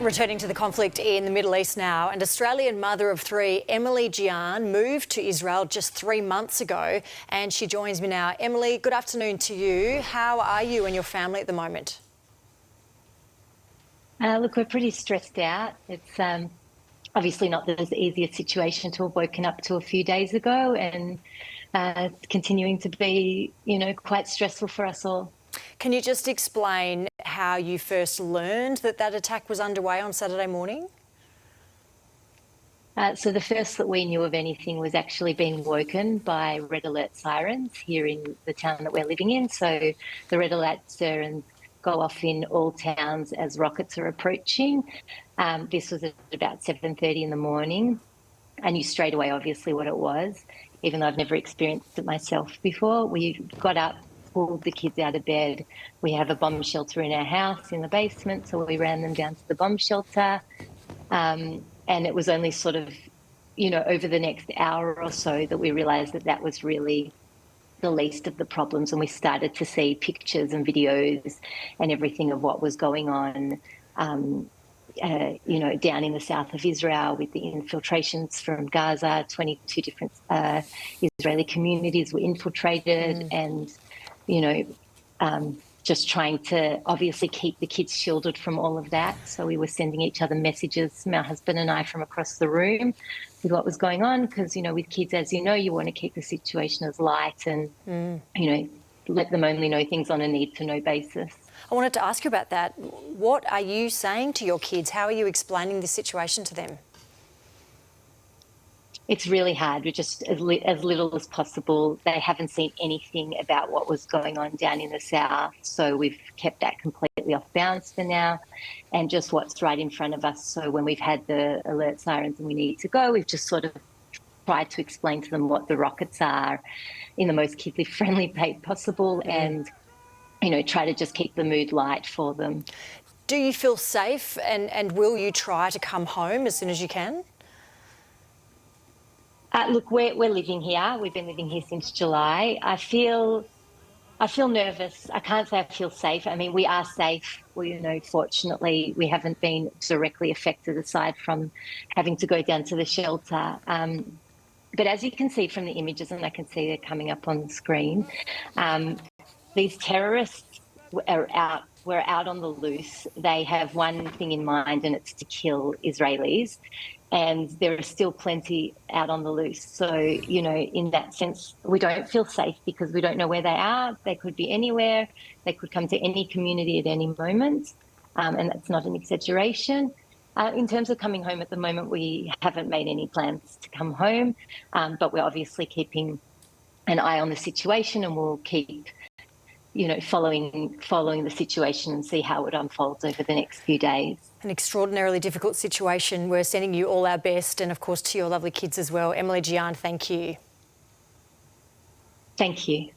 Returning to the conflict in the Middle East now, an Australian mother of three, Emily Gian, moved to Israel just 3 months ago, and she joins me now. Emily, good afternoon to you. How are you and your family at the moment? Look, we're pretty stressed out. It's obviously not the easiest situation to have woken up to a few days ago, and it's continuing to be, quite stressful for us all. Can you just explain how you first learned that attack was underway on Saturday morning? So the first that we knew of anything was actually being woken by red alert sirens here in the town that we're living in. So the red alert sirens go off in all towns as rockets are approaching. This was at about 7:30 in the morning. I knew straight away, obviously, what it was, even though I've never experienced it myself before. We got up, pulled the kids out of bed. We have a bomb shelter in our house in the basement, so we ran them down to the bomb shelter. And it was only sort of, over the next hour or so that we realised that that was really the least of the problems, and we started to see pictures and videos and everything of what was going on, down in the south of Israel with the infiltrations from Gaza. 22 different Israeli communities were infiltrated, and just trying to obviously keep the kids shielded from all of that. So we were sending each other messages, my husband and I, from across the room with what was going on, because, with kids, as you want to keep the situation as light and, let them only know things on a need-to-know basis. I wanted to ask you about that. What are you saying to your kids? How are you explaining the situation to them? It's really hard. We're just as little as possible. They haven't seen anything about what was going on down in the south, so we've kept that completely off bounds for now, and just what's right in front of us. So when we've had the alert sirens and we need to go, we've just sort of tried to explain to them what the rockets are in the most kid-friendly way possible, and try to just keep the mood light for them. Do you feel safe, and will you try to come home as soon as you can? Look, we're living here. We've been living here since July. I feel nervous. I can't say I feel safe. I mean, we are safe. Fortunately, we haven't been directly affected aside from having to go down to the shelter. But as you can see from the images, and I can see they're coming up on the screen, these terrorists were out on the loose. They have one thing in mind, and it's to kill Israelis. And there are still plenty out on the loose. So, in that sense, we don't feel safe because we don't know where they are. They could be anywhere. They could come to any community at any moment. And that's not an exaggeration. In terms of coming home at the moment, we haven't made any plans to come home, but we're obviously keeping an eye on the situation, and we'll keep following the situation and see how it unfolds over the next few days. An extraordinarily difficult situation. We're sending you all our best, and of course to your lovely kids as well. Emily Gian, thank you. Thank you.